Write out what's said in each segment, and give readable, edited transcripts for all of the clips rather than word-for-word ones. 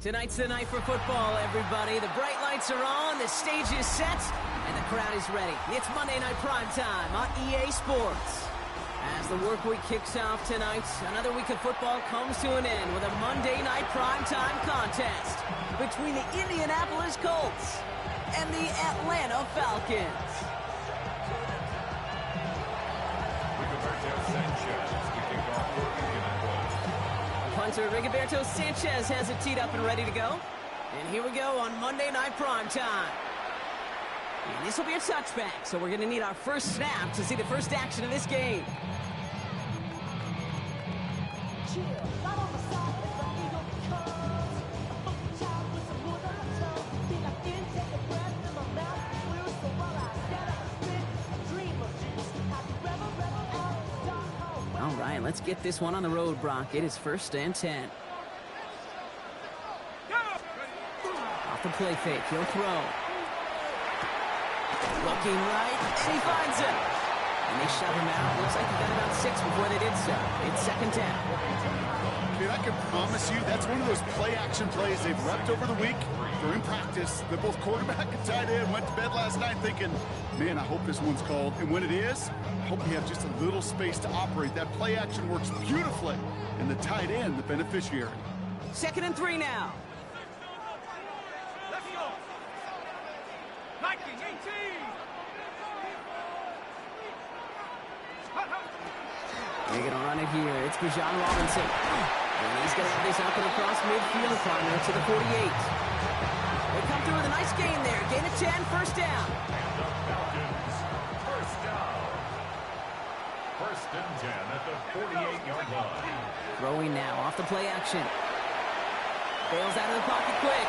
Tonight's the night for football, everybody. The bright lights are on, the stage is set, and the crowd is ready. It's Monday Night Primetime on EA Sports. As the work week kicks off tonight, another week of football comes to an end with a Monday Night Primetime contest between the Indianapolis Colts and the Atlanta Falcons. Punter Rigoberto Sanchez has it teed up and ready to go. And here we go on Monday Night Primetime. And this will be a touchback, so we're going to need our first snap to see the first action of this game. All right, let's get this one on the road, Brock. It is 1st and 10. Off the play fake, he'll throw. Looking right, and he finds him. And they shove him out. Looks like he got about 6 before they did so. It's 2nd down. Dude, I can promise you that's one of those play-action plays they've repped over the week. During practice, that both quarterback and tight end went to bed last night thinking, man, I hope this one's called. And when it is, I hope we have just a little space to operate. That play action works beautifully. And the tight end, the beneficiary. 2nd and 3 now. Let's go. 19, 18. They're going to run it here. It's Bijan Robinson. And he's going to have this up and across midfield, corner to the 48. They come through with a nice gain there. Gain of 10, 1st down. And the Falcons, 1st down. 1st and 10 at the 48-yard line. Throwing now off the play action. Bails out of the pocket quick.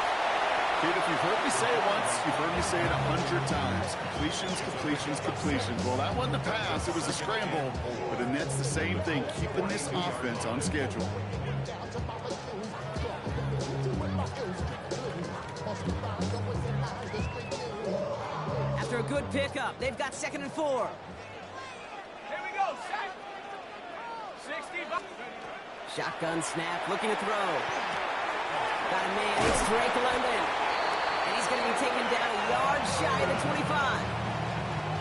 Kid, if you've heard me say it once, you've heard me say it 100 times. Completions, completions, completions. Well, that wasn't a pass. It was a scramble. But the net's the same thing, keeping this offense on schedule. After a good pickup, they've got 2nd and 4. Here we go, set. 60. Shotgun snap, looking to throw. Got a man, it's Drake London. And he's going to be taken down a yard shy of the 25.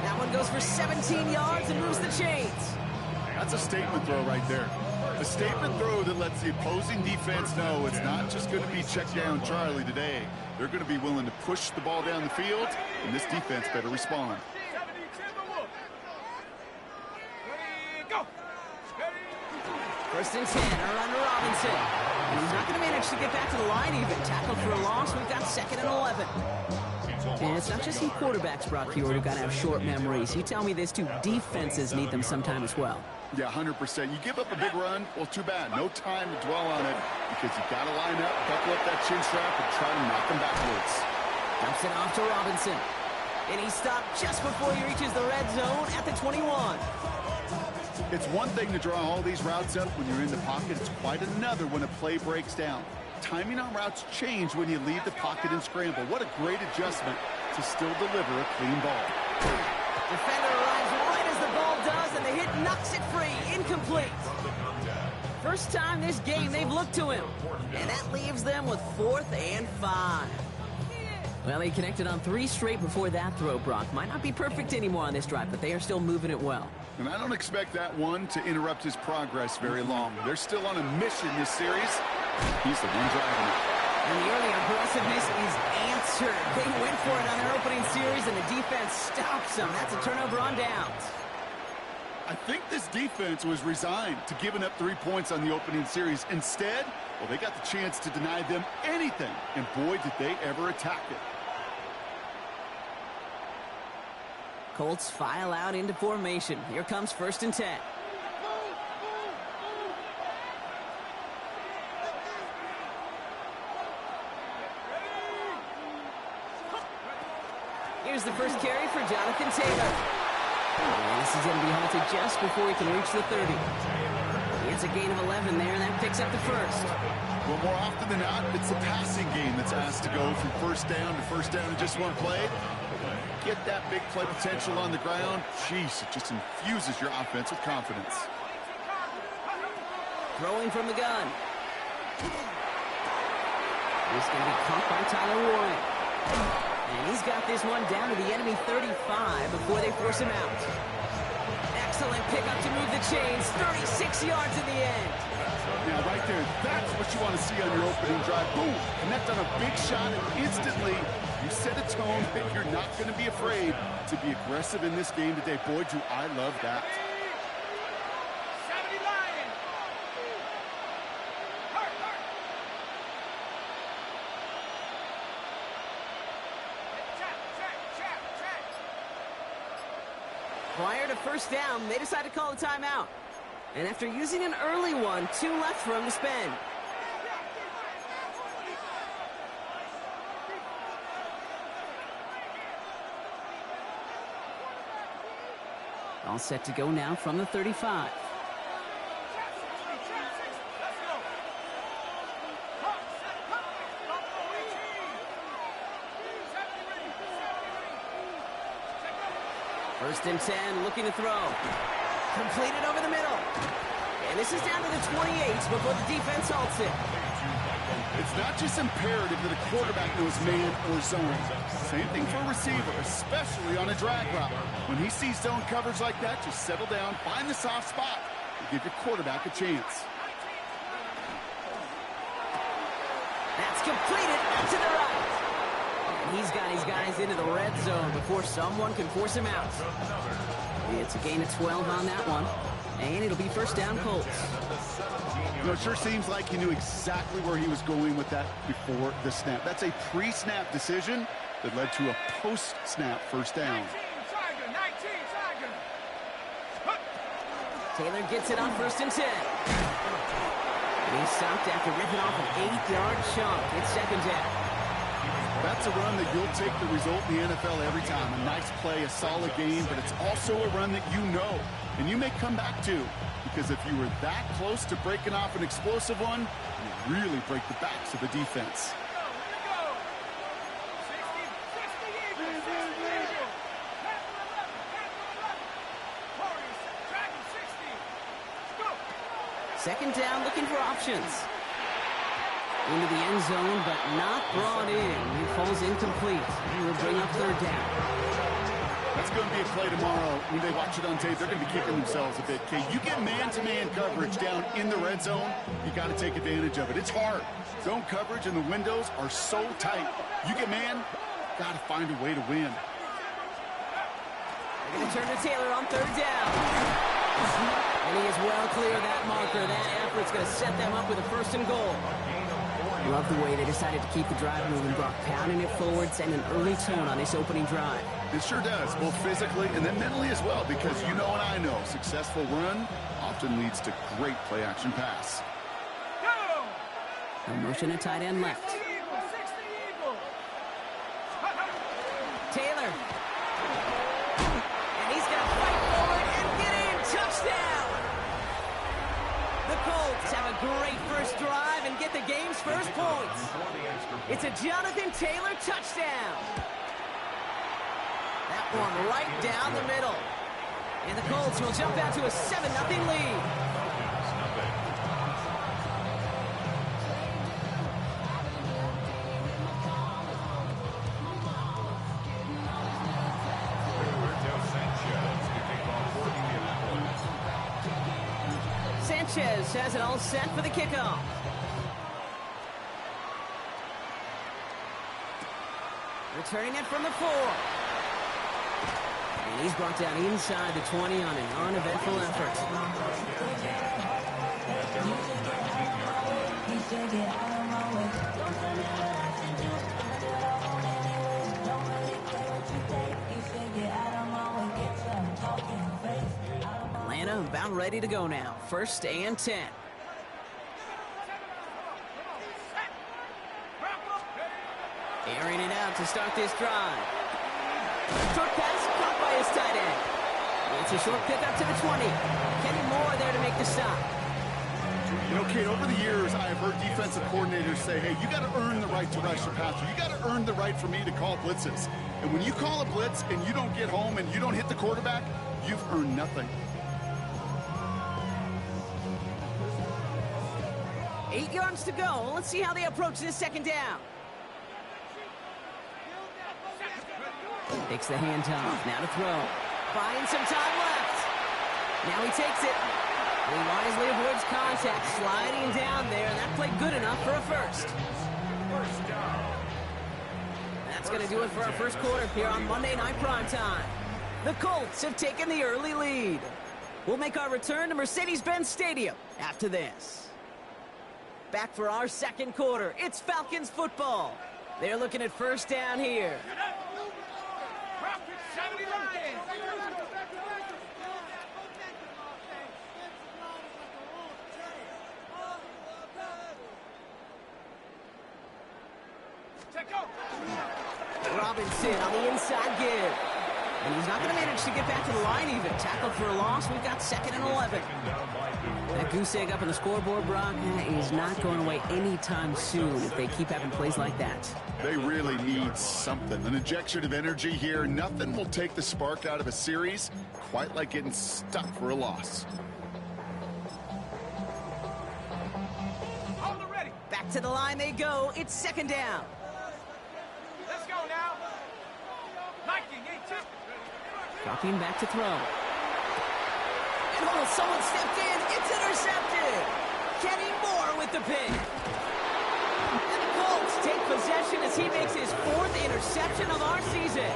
That one goes for 17 yards and moves the chains. That's a statement throw right there. A statement throw that lets the opposing defense know it's not just going to be check down Charlie today. They're going to be willing to push the ball down the field, and this defense better respond. 70, Timberwolf. Ready, go. Steady. 1st and 10, around to Robinson. He's not going to manage to get back to the line even. Tackled for a loss. We've got 2nd and 11. And it's not just you quarterbacks, Brock, here who've got to have short memories. You tell me this too. Defenses need them sometime as well. Yeah, 100%. You give up a big run, well, too bad. No time to dwell on it because you got to line up, buckle up that chin strap, and try to knock them backwards. Dumps it off to Robinson. And he stopped just before he reaches the red zone at the 21. It's one thing to draw all these routes up when you're in the pocket. It's quite another when a play breaks down. Timing on routes change when you leave the pocket and scramble. What a great adjustment to still deliver a clean ball. Defender arrives right as the ball does, and the hit knocks it free. Incomplete. First time this game they've looked to him. And that leaves them with 4th and 5. Well, he connected on 3 straight before that throw, Brock. Might not be perfect anymore on this drive, but they are still moving it well. And I don't expect that one to interrupt his progress very long. They're still on a mission this series. He's the one driving it. And the early aggressiveness is answered. They went for it on their opening series, and the defense stops them. That's a turnover on downs. I think this defense was resigned to giving up 3 points on the opening series. Instead, well, they got the chance to deny them anything. And boy, did they ever attack it. Colts file out into formation. Here comes 1st and 10. Here's the first carry for Jonathan Taylor. And this is going to be halted just before he can reach the 30. It's a gain of 11 there, and that picks up the 1st. Well, more often than not, it's the passing game that's asked to go from 1st down to 1st down in just one play. Get that big play potential on the ground. Jeez, it just infuses your offense with confidence. Throwing from the gun. He's going to be caught by Tyler Warren. And he's got this one down to the enemy 35 before they force him out. Excellent pickup to move the chains. 36 yards in the end. Yeah, right there. That's what you want to see on your opening drive. Boom! Connect on a big shot, and instantly you set a tone that you're not going to be afraid to be aggressive in this game today. Boy, do I love that. 70 Lions. Hurt. Check. Prior to first down, they decide to call a timeout. And after using an early one, 2 left for him to spend. All set to go now from the 35. First and 10, looking to throw. Completed over the middle. And this is down to the 28 before the defense halts it. It's not just imperative that a quarterback knows man or zone. Same thing for a receiver, especially on a drag route. When he sees zone coverage like that, just settle down, find the soft spot, and give your quarterback a chance. That's completed out to the right. And he's got his guys into the red zone before someone can force him out. It's a gain of 12 on that one. And it'll be first down Colts. You know, it sure seems like he knew exactly where he was going with that before the snap. That's a pre-snap decision that led to a post-snap first down. 19 Tiger. Taylor gets it on first and 10. And he's stopped after ripping off an 8-yard chunk. It's second down. That's a run that you'll take the result in the NFL every time. A nice play, a solid game, but it's also a run that you know, and you may come back to, because if you were that close to breaking off an explosive one, you really break the backs of the defense. Second down, looking for options. Into the end zone, but not brought in. He falls incomplete. He will bring up third down. That's going to be a play tomorrow. When they watch it on tape, they're going to be kicking themselves a bit. Okay, you get man-to-man coverage down in the red zone, you got to take advantage of it. It's hard. Zone coverage and the windows are so tight. You get man, got to find a way to win. They're going to turn to Taylor on third down. And he is well clear of that marker. That effort's going to set them up with a first and goal. Love the way they decided to keep the drive moving, Brock, pounding it forward, setting an early tone on this opening drive. It sure does, both physically and then mentally as well, because you know and I know, successful run often leads to great play-action pass. A motion at tight end left. Taylor. And he's going to fight forward and get in. Touchdown! The Colts have a great first drive and get the game's first points. It's a Jonathan Taylor touchdown. That one right down the middle. And the Colts will jump out to a 7-0 lead. Sanchez has it all set for the kickoff. Returning it from the 4. And he's brought down inside the 20 on an uneventful effort. Atlanta about ready to go now. First and 10. Airing it out to start this drive. Short pass caught by his tight end. It's a short pick up to the 20. Kenny Moore there to make the stop. You know, Kate, over the years, I have heard defensive coordinators say, hey, you got to earn the right to rush your passer. You got to earn the right for me to call blitzes. And when you call a blitz and you don't get home and you don't hit the quarterback, you've earned nothing. 8 yards to go. Let's see how they approach this second down. Takes the handoff. Now to throw. Buying some time left. Now he takes it. He wisely avoids contact, sliding down there, and that played good enough for a first. First down. That's going to do it for our first quarter here on Monday Night Primetime. The Colts have taken the early lead. We'll make our return to Mercedes-Benz Stadium after this. Back for our second quarter. It's Falcons football. They're looking at first down here. Robinson on the inside give. And he's not going to manage to get back to the line even. Tackled for a loss. We've got 2nd and 11. That goose egg up on the scoreboard, Brock, is not going away anytime soon if they keep having plays like that. They really need something. An injection of energy here. Nothing will take the spark out of a series quite like getting stuck for a loss. Back to the line they go. It's 2nd down. Let's go now. Dropping back to throw. And someone stepped in. It's intercepted. Kenny Moore with the pick. And the Colts take possession as he makes his 4th interception of our season.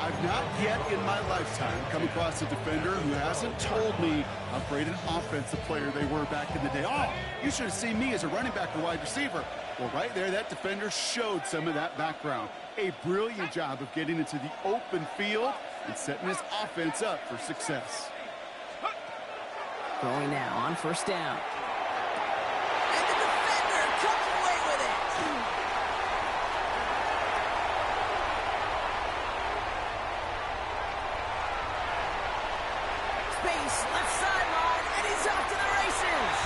I've not yet in my lifetime come across a defender who hasn't told me how great an offensive player they were back in the day. Oh, you should have seen me as a running back or wide receiver. Well, right there, that defender showed some of that background. A brilliant job of getting into the open field and setting his offense up for success. Going now on first down. And the defender comes away with it. Space, left sideline, and he's off to the races.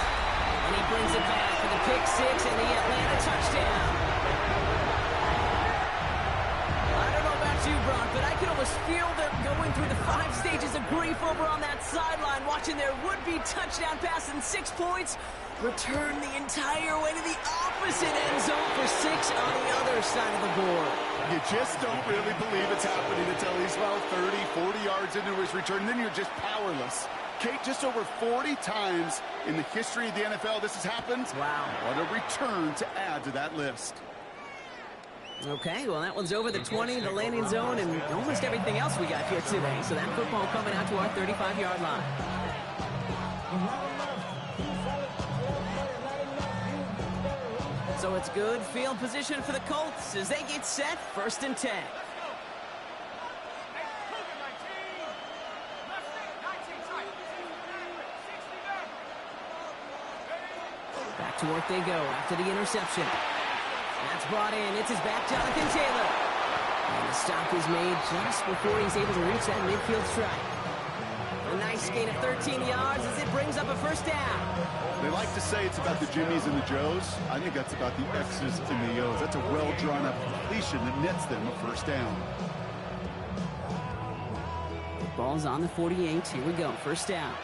And he brings it back for the pick 6 and the Atlanta touchdown. I don't know about you, Brock, but I can almost feel them going through the 5 stages of grief over on that sideline, watching their would-be touchdown pass in 6 points return the entire way to the opposite end zone for 6 on the other side of the board. You just don't really believe it's happening until he's about 30, 40 yards into his return. Then you're just powerless. Kate, just over 40 times in the history of the NFL this has happened. Wow. What a return to add to that list. Okay, well, that one's over the 20, the landing zone, and almost everything else we got here today. So that football coming out to our 35-yard line. So it's good field position for the Colts as they get set, 1st and 10. Back to work they go after the interception. That's brought in. It's his back, Jonathan Taylor. And the stop is made just before he's able to reach that midfield strike. A nice gain of 13 yards as it brings up a first down. They like to say it's about the Jimmies and the Joes. I think that's about the X's and the O's. That's a well-drawn-up completion that nets them a first down. The ball's on the 48. Here we go. First down.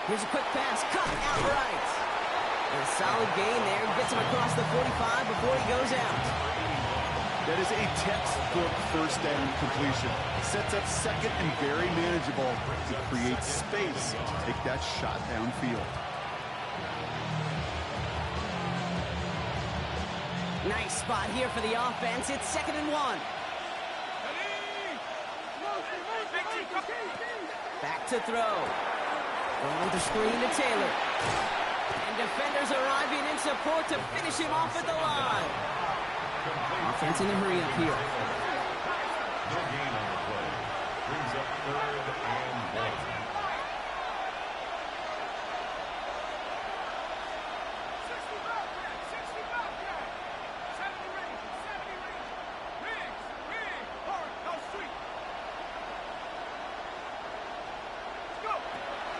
Here's a quick pass, cut outright. And a solid gain there, gets him across the 45 before he goes out. That is a textbook first down completion. Sets up 2nd and very manageable to create space to take that shot downfield. Nice spot here for the offense. It's 2nd and 1. Back to throw. Going with the screen to Taylor. And defenders arriving in support to finish him off at the line. Offense in a hurry up here. No gain on the play. Brings up 3rd and 1.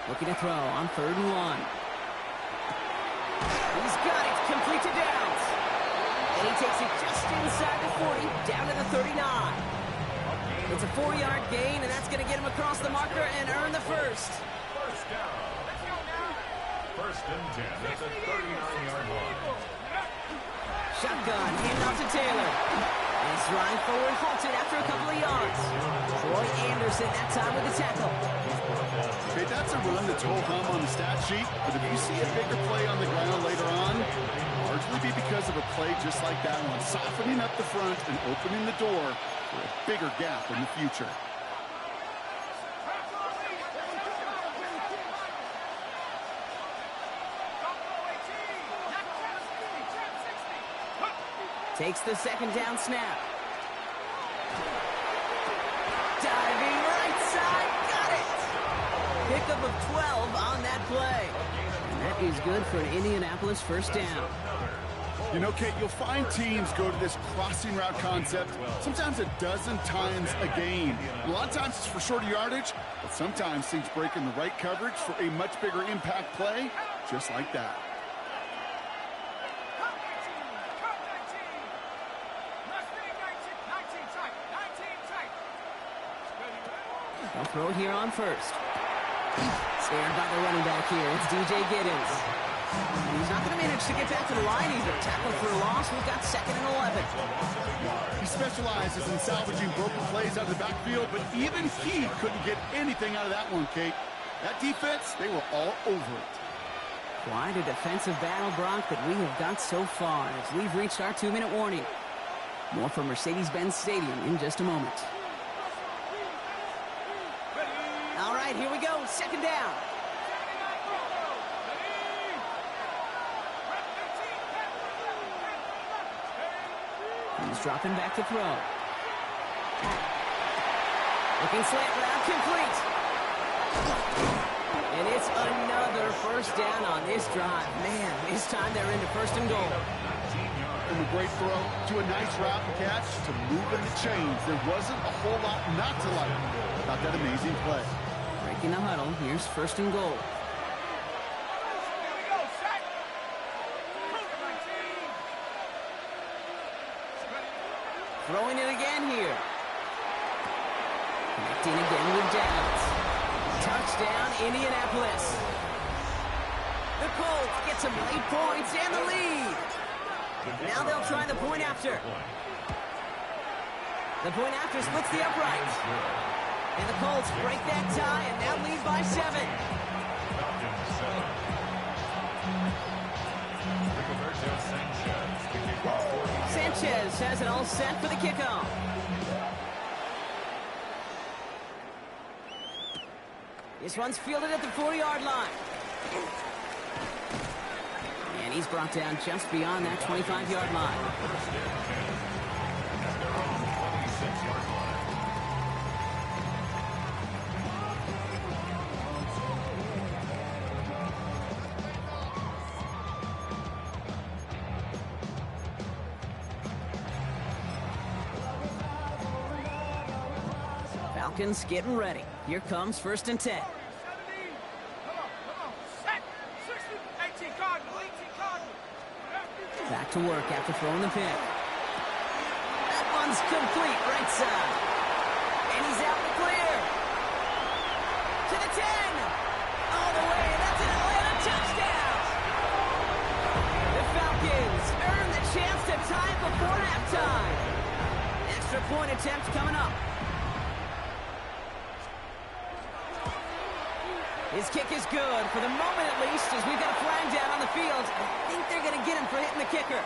Looking to throw on 3rd and 1. He's got it, complete to Downs. And he takes it just inside the 40, down to the 39. A gain It's a 4-yard gain, and that's going to get him across the marker and earn the first. First down. First and 10 at the 39-yard line. Shotgun, handoff to Taylor. His drive forward halted after a couple of yards. Troy Anderson that time with the tackle. Okay, that's a run that's whole hum on the stat sheet, but if you see a bigger play on the ground later on, largely be because of a play just like that one, softening up the front and opening the door for a bigger gap in the future. Takes the second down snap. Diving right side, got it! Pickup of 12 on that play. And that is good for an Indianapolis first down. You know, Kate, you'll find teams go to this crossing route concept sometimes a dozen times a game. A lot of times it's for shorter yardage, but sometimes things break in the right coverage for a much bigger impact play, just like that. They'll throw here on first. Snared by the running back here. It's DJ Giddens. He's not going to manage to get back to the line either. Tackle for a loss. We've got 2nd and 11. He specializes in salvaging broken plays out of the backfield, but even he couldn't get anything out of that one, Kate. That defense, they were all over it. Quite a defensive battle, Brock, that we have got so far as we've reached our 2-minute warning. More from Mercedes-Benz Stadium in just a moment. All right, here we go. 2nd down. He's dropping back to throw. Looking slant route complete. And it's another first down on this drive. Man, this time they're into 1st and goal. From a great throw to a nice route and catch to moving the chains. There wasn't a whole lot not to like about that amazing play. Breaking the huddle. Here's 1st and goal. Throwing it again here. Connecting again with Downs. Touchdown, Indianapolis. The Colts get some late points and the lead. Now they'll try the point after. The point after splits the upright. And the Colts break that tie and now lead by 7. Sanchez has it all set for the kickoff. This one's fielded at the 4-yard line. And he's brought down just beyond that 25-yard line. Falcons getting ready. Here comes 1st and 10. Back to work after throwing the pick. That one's complete right side. And he's out the clear. To the 10. All the way. That's an Atlanta touchdown. The Falcons earn the chance to tie it before halftime. Extra point attempt coming up. His kick is good, for the moment at least, as we've got a flag down on the field. I think they're going to get him for hitting the kicker.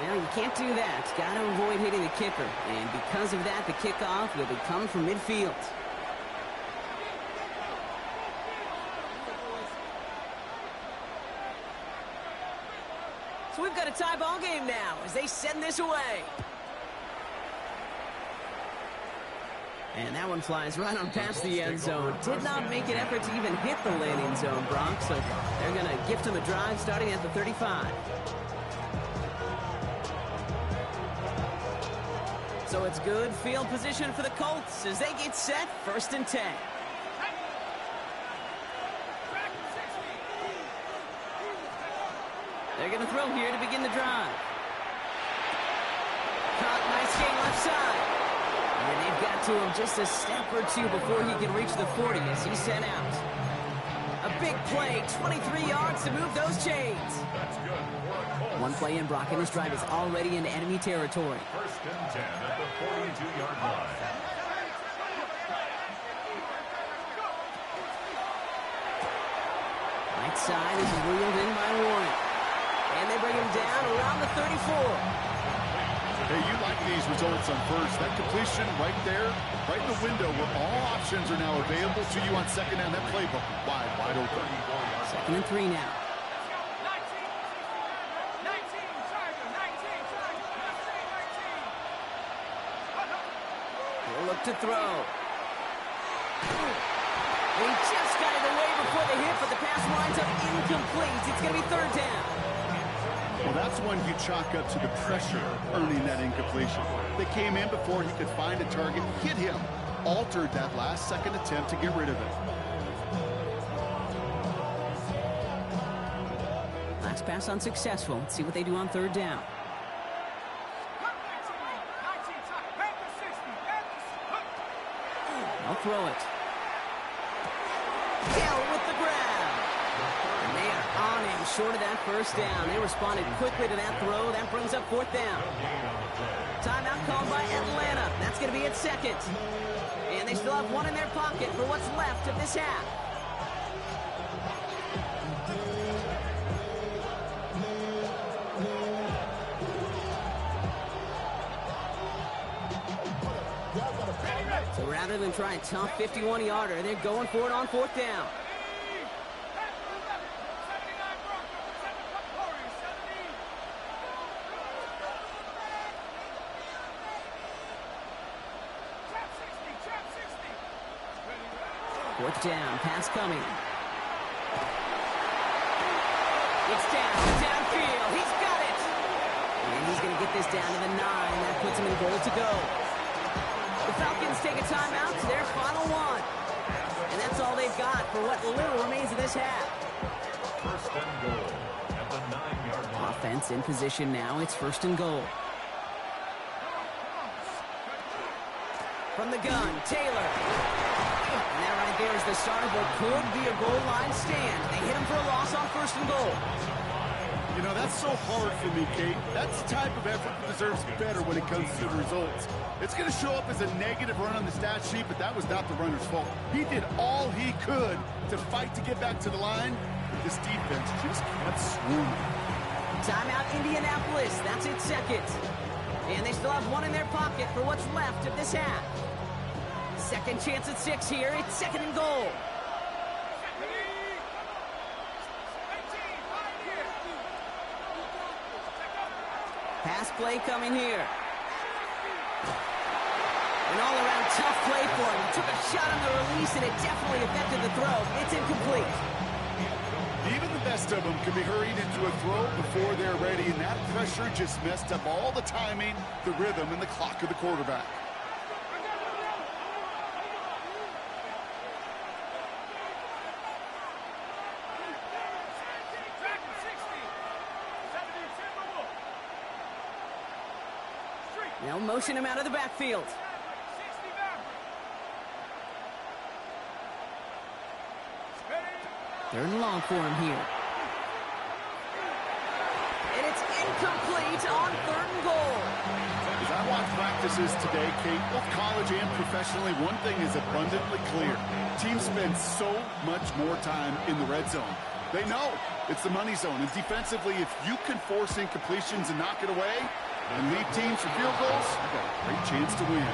Well, you can't do that. Got to avoid hitting the kicker. And because of that, the kickoff will be coming from midfield. So we've got a tie ball game now as they send this away. And that one flies right on past the end zone. Did not make an effort to even hit the landing zone, Brock. So they're going to gift him a drive starting at the 35. So it's good field position for the Colts as they get set 1st and 10. They're going to throw here to begin the drive. Caught, nice game left side. And they've got to him just a step or two before he can reach the 40 as he's sent out. A big play, 23 yards to move those chains. That's good for a Colts. One play in, Brock, and this drive is already into enemy territory. First and 10 at the 42-yard line. Right side is reeled in by Warren. And they bring him down around the 34. Hey, you like these results on first. That completion right there, right in the window where all options are now available to you on second down. That playbook wide open. 2nd and 3 now. 19, Charger, 19, Charger, 19. He'll look to throw. He just got it away before the hit, but the pass winds up incomplete. It's going to be 3rd down. Well, that's one you chalk up to the pressure earning that incompletion. They came in before he could find a target, hit him, altered that last second attempt to get rid of it. Last pass unsuccessful. Let's see what they do on 3rd down. 19, Panthers 60, I'll throw it. Dell with the grab. And they are on him short of that 1st down. They responded quickly to that throw. That brings up 4th down. Timeout called by Atlanta. That's going to be its 2nd. And they still have one in their pocket for what's left of this half. So rather than try a tough 51-yarder, they're going for it on 4th down. Fourth down, pass coming. It's downfield. He's got it. And he's going to get this down to the 9. That puts him in goal to go. The Falcons take a timeout to their final one. And that's all they've got for what little remains of this half. First and goal at the 9-yard line. Offense in position now. It's 1st and goal. From the gun, Taylor. And that right there is the start of what could be a goal line stand. They hit him for a loss on 1st and goal. You know, that's so hard for me, Kate. That's the type of effort that deserves better when it comes to the results. It's going to show up as a negative run on the stat sheet, but that was not the runner's fault. He did all he could to fight to get back to the line. This defense just kept swarming. Timeout Indianapolis. That's its 2nd. And they still have one in their pocket for what's left of this half. Second chance at 6 here. It's 2nd and goal. Pass play coming here. An all-around tough play for him. He took a shot on the release, and it definitely affected the throw. It's incomplete. Even the best of them can be hurried into a throw before they're ready, and that pressure just messed up all the timing, the rhythm, and the clock of the quarterback. They'll motion him out of the backfield. Third and long for him here. And it's incomplete on 3rd and goal. As I watch practices today, Kate, both college and professionally, one thing is abundantly clear. Teams spend so much more time in the red zone. They know it's the money zone. And defensively, if you can force incompletions and knock it away and lead teams for field goals, you've got a great chance to win.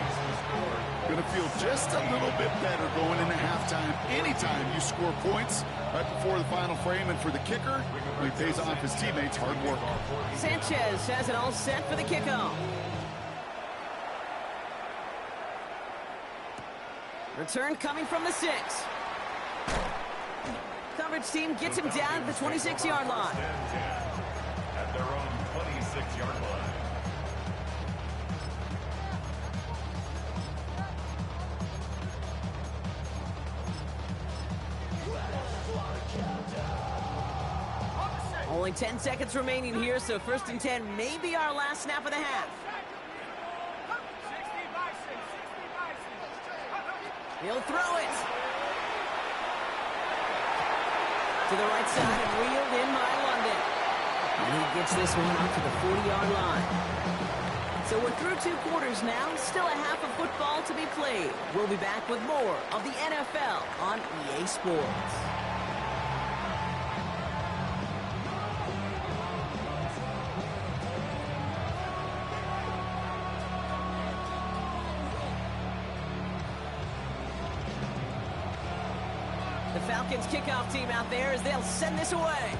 Going to feel just a little bit better going into halftime. Anytime you score points right before the final frame, and for the kicker, he pays off his teammates' hard work. Sanchez has it all set for the kickoff. Return coming from the 6. Coverage team gets him down at the 26-yard line. At their own 26-yard line. Only 10 seconds remaining here, so 1st and 10 may be our last snap of the half. He'll throw it. To the right side and reeled in by London. And he gets this one up to the 40-yard line. So we're through 2 quarters now. Still a half of football to be played. We'll be back with more of the NFL on EA Sports. The Falcons kickoff team out there as they'll send this away.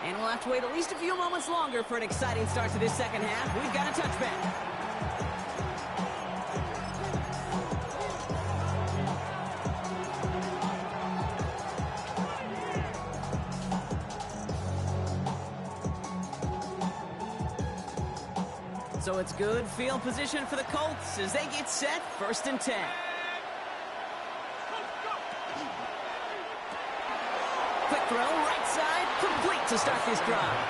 And we'll have to wait at least a few moments longer for an exciting start to this second half. We've got a touchback. So it's good field position for the Colts as they get set, 1st and 10. Quick throw, right side, complete to start this drive.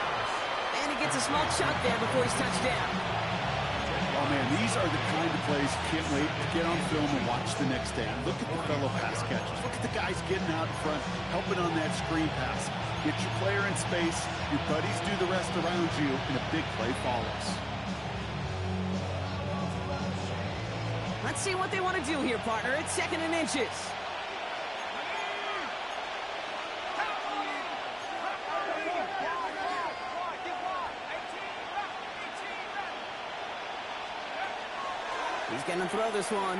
And he gets a small chunk there before he's touched down. Oh, man, these are the kind of plays you can't wait to get on film and watch the next day. Look at the fellow pass catchers. Look at the guys getting out in front, helping on that screen pass. Get your player in space, your buddies do the rest around you, and a big play follows. Let's see what they want to do here, partner. It's 2nd and inches. He's going to throw this one.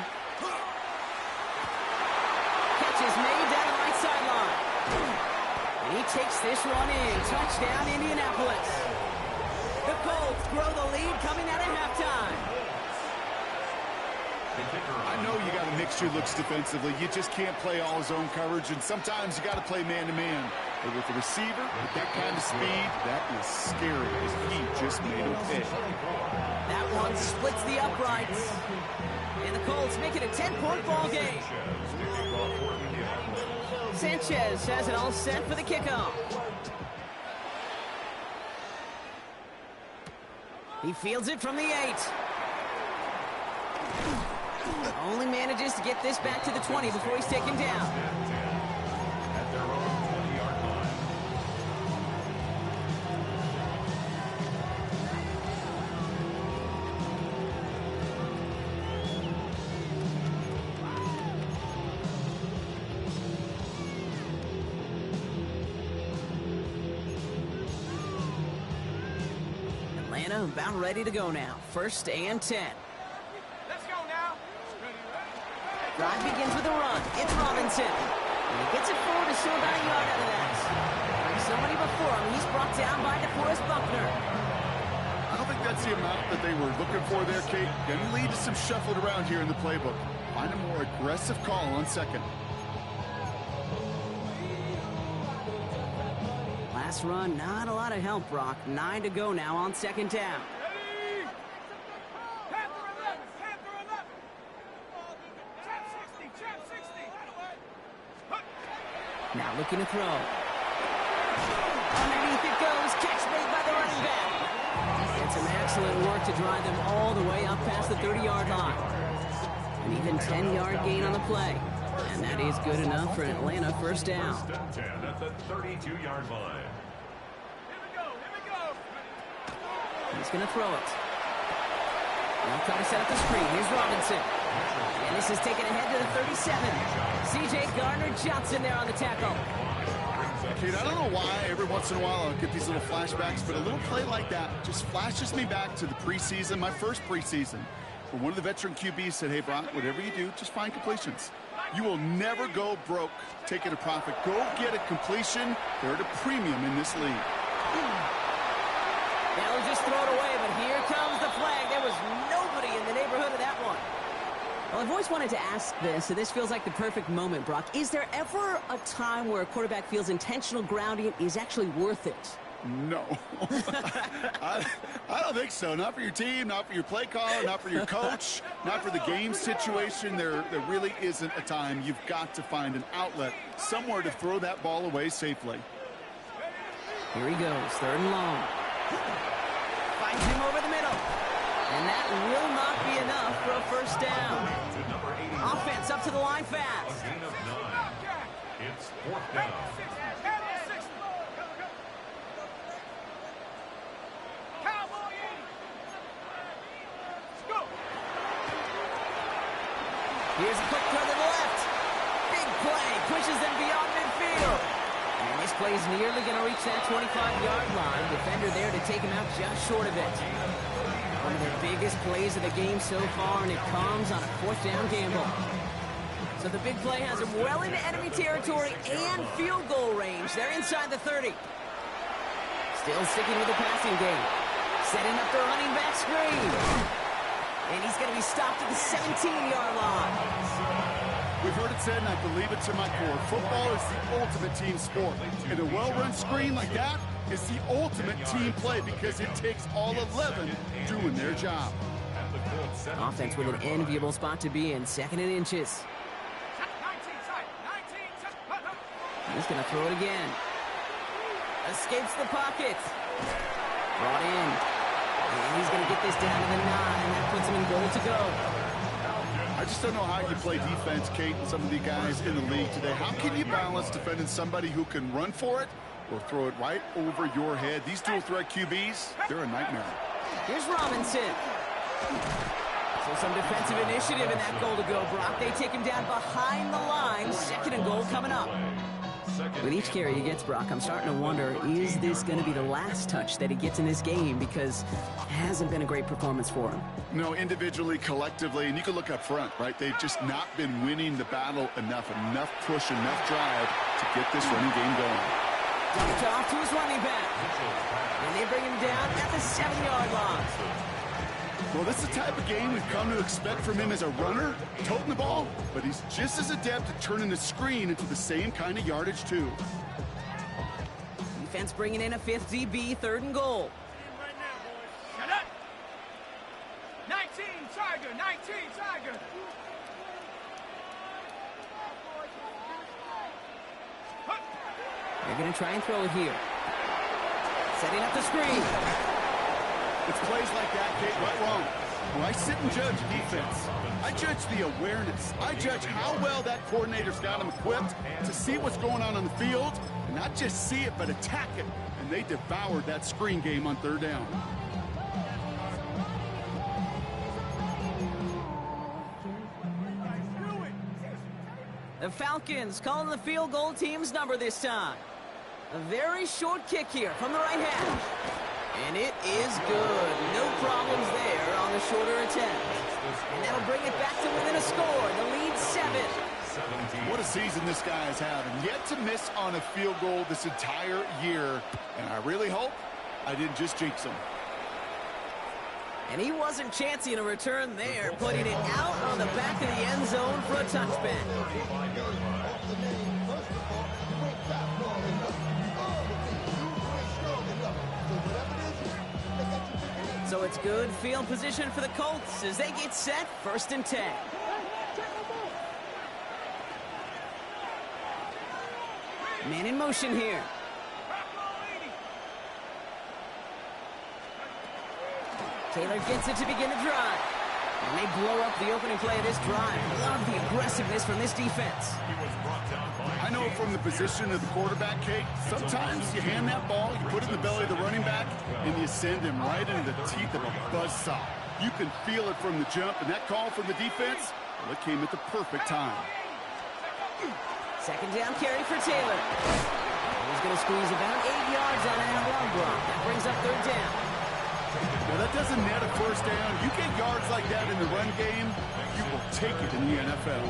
Catch is made down the right sideline. And he takes this one in. Touchdown, Indianapolis. The Colts grow the lead coming out of halftime. I know you got to mix your looks defensively. You just can't play all zone coverage, and sometimes you got to play man-to-man. But with the receiver, with that kind of speed, that is scary as he just made a pick. That one splits the uprights. And the Colts make it a 10-point ball game. Sanchez has it all set for the kickoff. He fields it from the 8. Only manages to get this back to the 20 before he's taken down. At their own 20-yard line. Atlanta about ready to go now. 1st and 10. Let's go now. Drive begins with a run. It's Robinson. And he gets it forward to show about a yard out of that. Like somebody before him, he's brought down by DeForest Buckner. I don't think that's the amount that they were looking for there, Kate. Going to lead to some shuffled around here in the playbook. Find a more aggressive call on 2nd. Last run, not a lot of help, Brock. 9 to go now on 2nd down. Ready? Panther 11, Panther 11. Trap 60, trap 60. Now looking to throw. Underneath it goes. Catch made by the running back. And some excellent work to drive them all the way up past the 30-yard line. An even 10-yard gain on the play. And that is good enough for an Atlanta 1st down. 1st and 10 at the 32-yard line. Here we go, here we go. He's going to throw it. Now try to set up the screen. Here's Robinson. And this is taken ahead to the 37. C.J. Gardner-Johnson there on the tackle. Kate, I don't know why every once in a while I'll get these little flashbacks, but a little play like that just flashes me back to the preseason, my first preseason, where one of the veteran QBs said, hey, Brock, whatever you do, just find completions. You will never go broke taking a profit. Go get a completion. They're at a premium in this league. They'll just throw it away, but here comes the flag. There was nobody in the neighborhood of that one. Well, I've always wanted to ask this, so this feels like the perfect moment, Brock. Is there ever a time where a quarterback feels intentional grounding is actually worth it? No. I don't think so. Not for your team, not for your play caller, not for your coach, not for the game situation. There really isn't a time. You've got to find an outlet, somewhere to throw that ball away safely. Here he goes, 3rd and long. Finds him over the middle. And that will not be enough for a first down. Offense up to the line fast. A gain of 9. It's 4th down. Here's a quick throw to the left. Big play, pushes them beyond midfield. And this play is nearly going to reach that 25-yard line. Defender there to take him out just short of it. One of the biggest plays of the game so far, and it comes on a 4th down gamble. So the big play has him well into enemy territory and field goal range. They're inside the 30. Still sticking with the passing game. Setting up the running back screen. And he's going to be stopped at the 17-yard line. We've heard it said, and I believe it to my core, football is the ultimate team sport. And a well-run screen like that is the ultimate team play because it takes all 11 doing their job. Offense with an enviable spot to be in, 2nd and inches. He's going to throw it again. Escapes the pocket. Brought in. And he's going to get this down to the 9, and that puts him in goal to go. I just don't know how you play defense, Kate, and some of the guys in the league today. How can you balance defending somebody who can run for it or throw it right over your head? These dual-threat QBs, they're a nightmare. Here's Robinson. So some defensive initiative in that goal to go, Brock. They take him down behind the line. 2nd and goal coming up. With each carry he gets, Brock, I'm starting to wonder, is this going to be the last touch that he gets in this game? Because it hasn't been a great performance for him. No, individually, collectively, and you can look up front, right? They've just not been winning the battle enough push, enough drive to get this running game going. Dumped off to his running back. And they bring him down at the 7-yard line. Well, this is the type of game we've come to expect from him as a runner, toting the ball, but he's just as adept at turning the screen into the same kind of yardage, too. Defense bringing in a 5th DB, 3rd and goal. Right now, boys. Shut up. 19, Tiger, 19, Tiger. They're going to try and throw it here. Setting up the screen. It's plays like that, Kate, right wrong. When I sit and judge defense, I judge the awareness. I judge how well that coordinator's got him equipped to see what's going on the field, and not just see it, but attack it. And they devoured that screen game on 3rd down. The Falcons calling the field goal team's number this time. A very short kick here from the right hash. And it is good. No problems there on the shorter attempt. And that'll bring it back to within a score. The lead 7. What a season this guy has had. And yet to miss on a field goal this entire year. And I really hope I didn't just jinx him. And he wasn't chancing a return there, putting it out on the back of the end zone for a touchback. So it's good field position for the Colts as they get set, 1st and 10. Man in motion here. Taylor gets it to begin the drive. And they blow up the opening play of this drive. Love the aggressiveness from this defense. I know from the position of the quarterback, Kate, sometimes you hand that ball, you put it in the belly of the running back, and you send him right into the teeth of a buzzsaw. You can feel it from the jump, and that call from the defense, well, it came at the perfect time. 2nd down carry for Taylor. He's going to squeeze about 8 yards on that run block. That brings up 3rd down. Well, that doesn't net a first down. You get yards like that in the run game, you will take it in the NFL.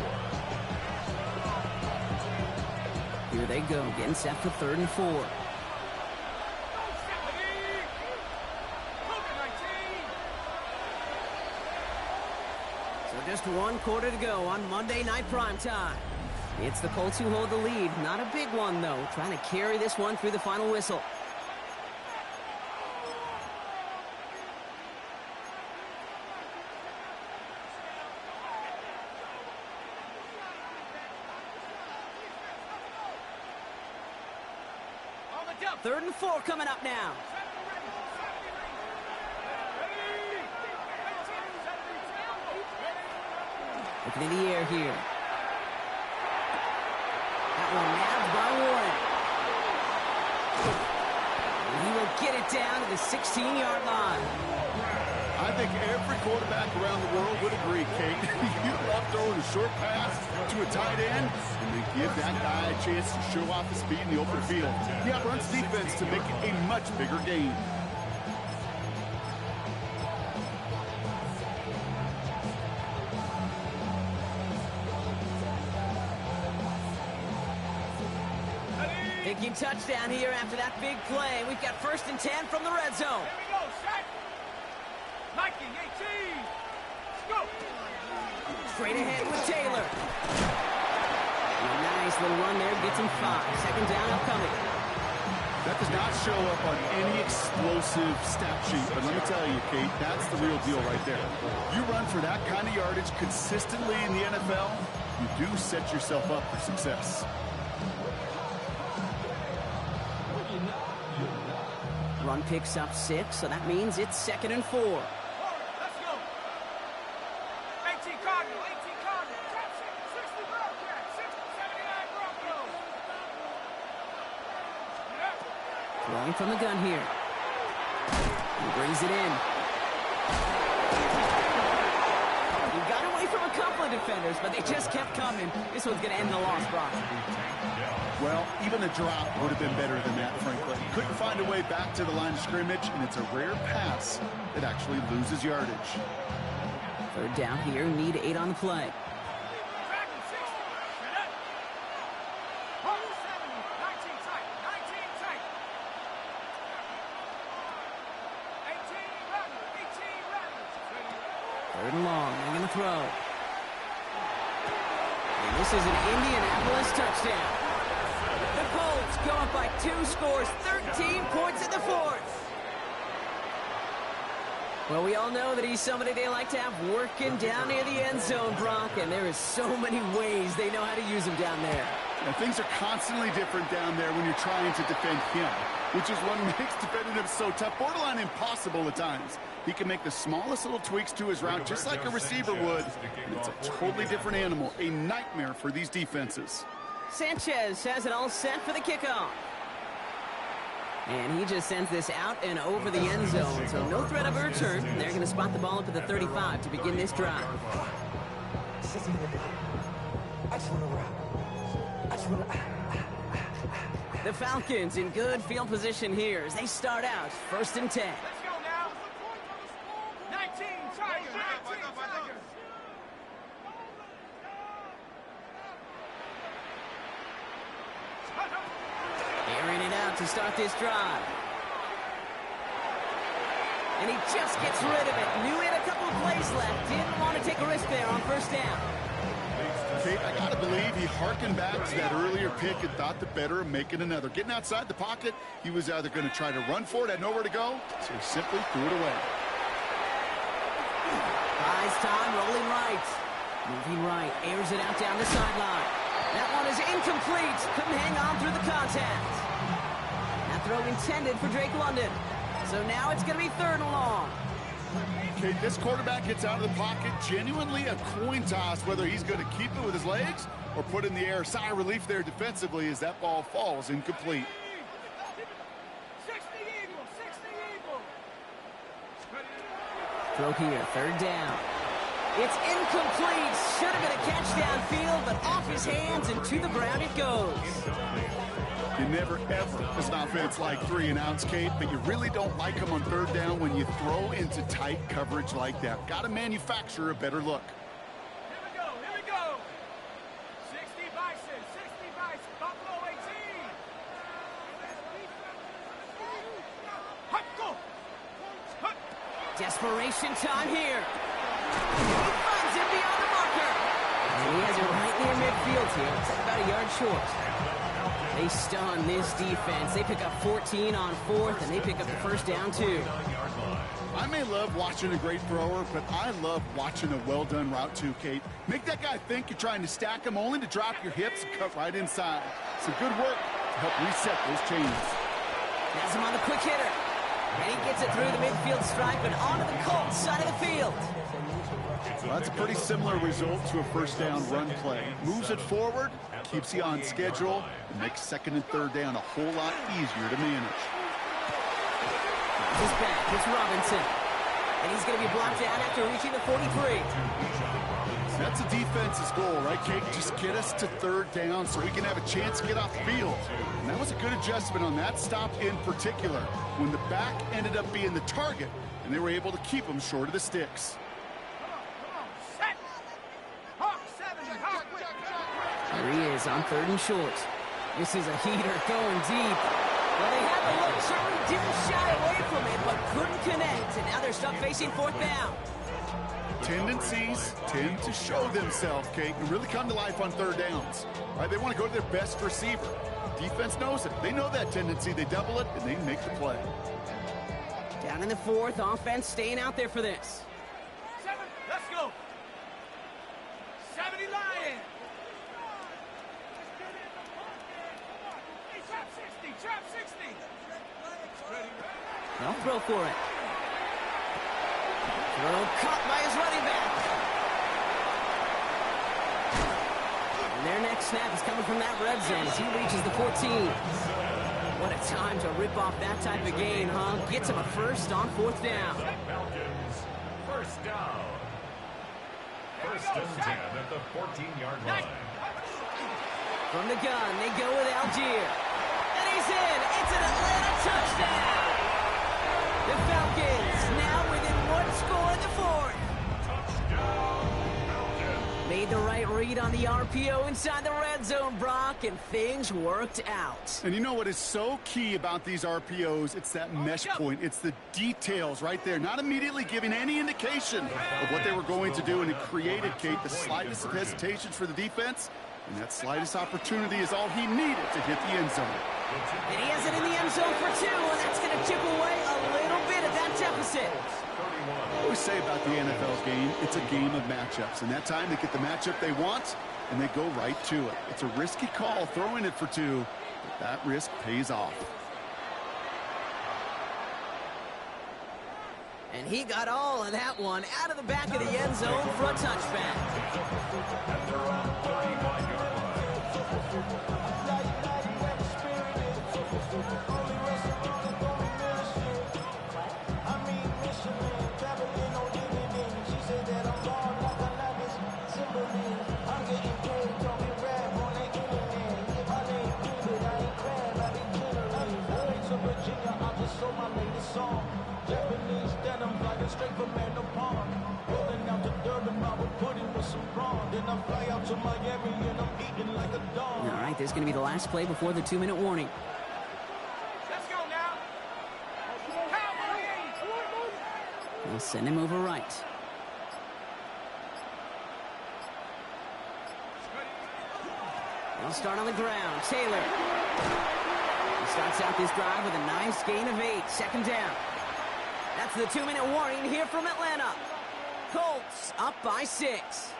Here they go, getting set for 3rd and 4. So just 1 quarter to go on Monday Night Primetime. It's the Colts who hold the lead. Not a big one, though. Trying to carry this one through the final whistle. On the jump. 3rd and 4 coming up now. Looking in the air here. That one nabbed by Warren. And he will get it down to the 16-yard line. I think every quarterback around the world would agree, Kate. You love throwing a short pass to a tight end, and then give that guy a chance to show off his speed in the open field. He outruns defense to make it a much bigger gain. Thinking touchdown here after that big play. We've got 1st and 10 from the red zone. Here we go, set. Liking 18. Let's go. Straight ahead with Taylor. A nice little run there, gets him 5. 2nd down upcoming. That does not show up on any explosive stat sheet, but let me tell you, Kate, that's the real deal right there. You run for that kind of yardage consistently in the NFL, you do set yourself up for success. Run picks up 6, so that means it's 2nd and 4. Let's go. 18 Cardinal, 18 Cardinal. 60 Broncos, 79 Broncos. Throwing from the gun here. He brings it in. He got away from a couple of defenders, but they just kept coming. This one's going to end the loss, Brock. Well, even a drop would have been better than that, frankly. Couldn't find a way back to the line of scrimmage, and it's a rare pass that actually loses yardage. 3rd down here, need 8 on the play. Dragon 60. Shut up. 70. 19 tight. 19 tight. 18 runner. 18 runners. 3rd and long, they're going to throw. And this is an Indianapolis touchdown. The Colts go up by 2 scores, 13 points in the 4th. Well, we all know that he's somebody they like to have working down near the end zone, Brock, and there is so many ways they know how to use him down there. And things are constantly different down there when you're trying to defend him, which is what makes defending him so tough, borderline impossible at times. He can make the smallest little tweaks to his route just like a receiver would, and it's a totally different animal, a nightmare for these defenses. Sanchez has it all set for the kickoff. And he just sends this out and over the end zone, so no threat of a return. They're going to spot the ball up at the 35 to begin this drive. The Falcons in good field position here as they start out 1st and 10. Let's go now. 19 Tigers. 19 Tigers. Airing it out to start this drive. And he just gets rid of it. Knew he had a couple of plays left. Didn't want to take a risk there on 1st down. Kate, I got to believe he hearkened back to that earlier pick and thought the better of making another. Getting outside the pocket, he was either going to try to run for it, had nowhere to go, so he simply threw it away. Buys time, rolling right. Moving right, airs it out down the sideline. That one is incomplete. Couldn't hang on through the contact. That throw intended for Drake London. So now it's going to be 3rd and long. Okay, this quarterback gets out of the pocket, genuinely a coin toss whether he's going to keep it with his legs or put in the air. Sigh of relief there defensively as that ball falls incomplete. 60 Eagles, 60 Eagles. Throw here, 3rd down. It's incomplete. Should have been a catch downfield, but off his hands and to the ground it goes. You never, ever, as an offense, like 3 and outs, Kate, but you really don't like them on 3rd down when you throw into tight coverage like that. Got to manufacture a better look. Here we go, here we go. 60 Bison, 60 Bison, Buffalo 18. Hut, go. Hut. Desperation time here. He finds him beyond the marker. And he has it right near midfield here. It's like about a yard short. They stun this defense. They pick up 14 on 4th, and they pick up the 1st down, too. I may love watching a great thrower, but I love watching a well-done route, too, Kate. Make that guy think you're trying to stack him only to drop your hips and cut right inside. Some good work to help reset those chains. Has him on the quick hitter. And he gets it through the midfield stripe and onto the Colts side of the field. Well, that's a pretty similar result to a first down run play. Moves it forward, keeps you on schedule, and makes second and third down a whole lot easier to manage. He's back. It's Robinson. And he's going to be blocked down after reaching the 43. That's the defense's goal, right, Kate? Just get us to third down so we can have a chance to get off the field. And that was a good adjustment on that stop in particular, when the back ended up being the target, and they were able to keep him short of the sticks. There he is on third and short. This is a heater going deep. Well, they had the look, certainly didn't shy away from it, but couldn't connect. And now they're stuck facing fourth down. Tendencies tend to show themselves, Kate, and really come to life on third downs. Right? They want to go to their best receiver. Defense knows it. They know that tendency. They double it, and they make the play. Down in the fourth, offense staying out there for this. 7, let's go. 70 Lions. Trap 60, trap 60. They'll throw for it. Throw caught by his running back. And their next snap is coming from that red zone as he reaches the 14. What a time to rip off that type of game, huh? Gets him a first on fourth down. Falcons, first down. First and 10 at the 14-yard line. From the gun, they go with Algier. And he's in. It's an Atlanta touchdown. The Falcons now within one score in the fourth. Made the right read on the RPO inside the red zone, Brock, and things worked out. And you know what is so key about these RPOs? It's that mesh point. It's the details right there. Not immediately giving any indication of what they were going to do, and it created, Kate, the slightest of hesitations for the defense. And that slightest opportunity is all he needed to hit the end zone. And he has it in the end zone for 2, and that's going to chip away a little bit of that deficit. I always say about the NFL game, it's a game of matchups. And that time they get the matchup they want, and they go right to it. It's a risky call throwing it for 2, but that risk pays off. And he got all of that one out of the back of the end zone for a touchback. All right, there's going to be the last play before the 2-minute warning. Let's go now. They'll send him over right. They'll start on the ground. Taylor. He starts out this drive with a nice gain of 8. Second down. That's the 2-minute warning here from Atlanta. Colts up by 6.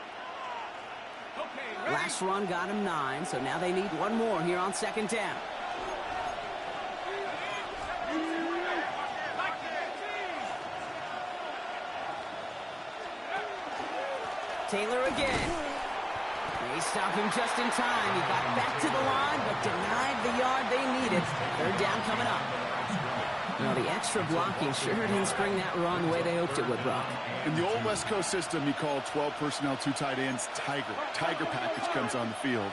Okay, Last run got him 9, so now they need one more here on second down. Taylor again. They stopped him just in time. He got back to the line, but denied the yard they needed. Third down coming up. Well, the extra blocking sure didn't spring that run the way they hoped it would, Brock. In the old West Coast system, you call 12 personnel, 2 tight ends, Tiger. Tiger package comes on the field.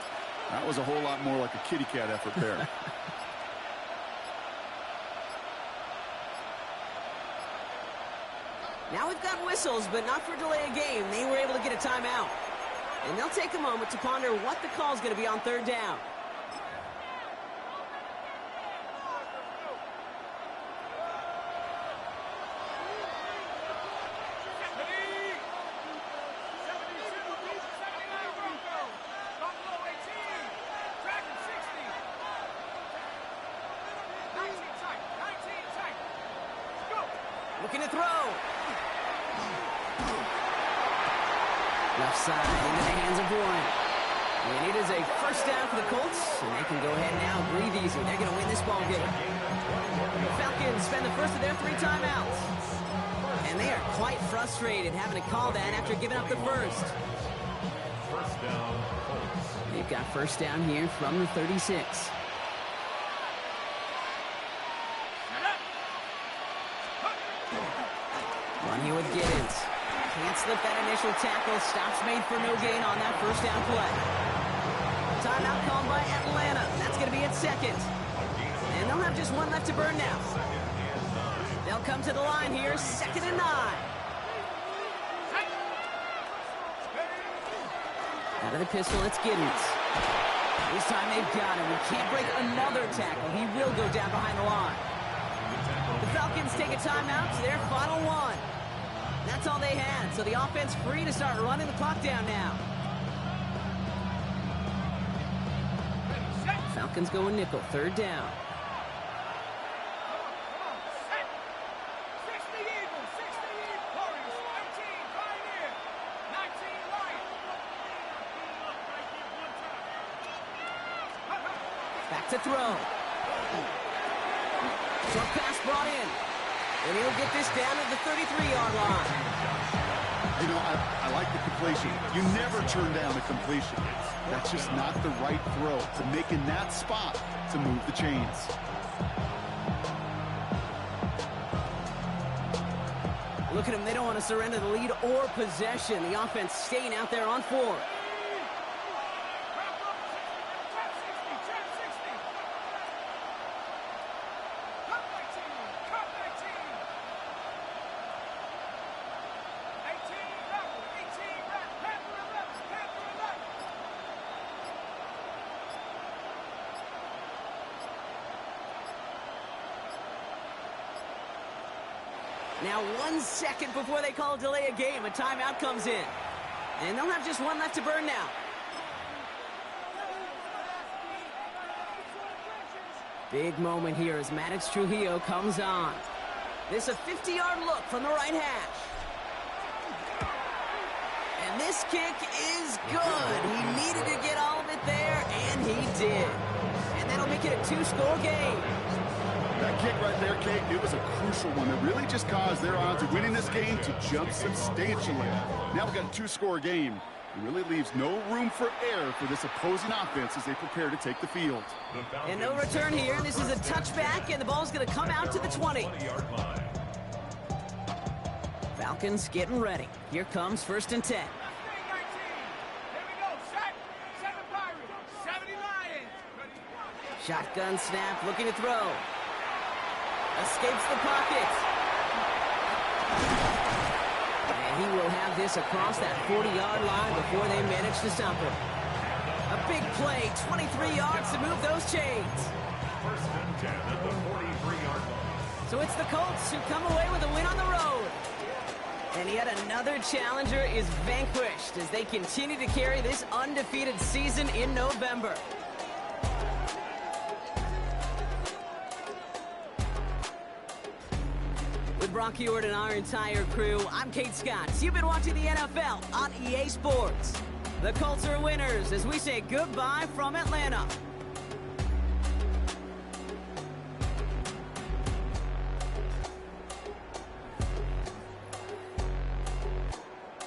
That was a whole lot more like a kitty cat effort there. Now we've got whistles, but not for delay of game. They were able to get a timeout. And they'll take a moment to ponder what the call is going to be on third down. Looking to throw. Left side into the hands of Warren. And it is a first down for the Colts, and they can go ahead now, breathe easy. They're going to win this ball game. The Falcons spend the first of their 3 timeouts. And they are quite frustrated having to call that after giving up the first. First down, Colts. They've got first down here from the 36. One here with Giddens. Can't slip that initial tackle. Stops made for no gain on that first down play. Timeout called by Atlanta. That's going to be its second. And they'll have just one left to burn now. They'll come to the line here, 2nd and 9. Out of the pistol, it's Giddens. This time they've got him. He can't break another tackle. He will go down behind the line. The Falcons take a timeout to their final one. That's all they had, so the offense free to start running the clock down now. Falcons go nickel, 3rd down. Back to throw. Short pass brought in. And he'll get this down at the 33-yard line. You know, I like the completion. You never turn down a completion. That's just not the right throw to make in that spot to move the chains. Look at them. They don't want to surrender the lead or possession. The offense staying out there on 4. Now 1 second before they call delay a game, a timeout comes in. And they'll have just one left to burn now. Big moment here as Maddox Trujillo comes on. This a 50-yard look from the right hash. And this kick is good. He needed to get all of it there, and he did. And that'll make it a 2-score game. That kick right there, Kate, it was a crucial one that really just caused their odds of winning this game to jump substantially. Now we've got a 2-score game. It really leaves no room for error for this opposing offense as they prepare to take the field. And no return here. This is a touchback, and the ball's going to come out to the 20. Falcons getting ready. Here comes 1st and 10. Shotgun snap, looking to throw. Escapes the pocket. And he will have this across that 40-yard line before they manage to stop him. A big play, 23 yards to move those chains. 1st and 10 at the 43-yard line. So it's the Colts who come away with a win on the road. And yet another challenger is vanquished as they continue to carry this undefeated season in November. With Brock Ewart and our entire crew, I'm Kate Scott. You've been watching the NFL on EA Sports. The Colts are winners as we say goodbye from Atlanta.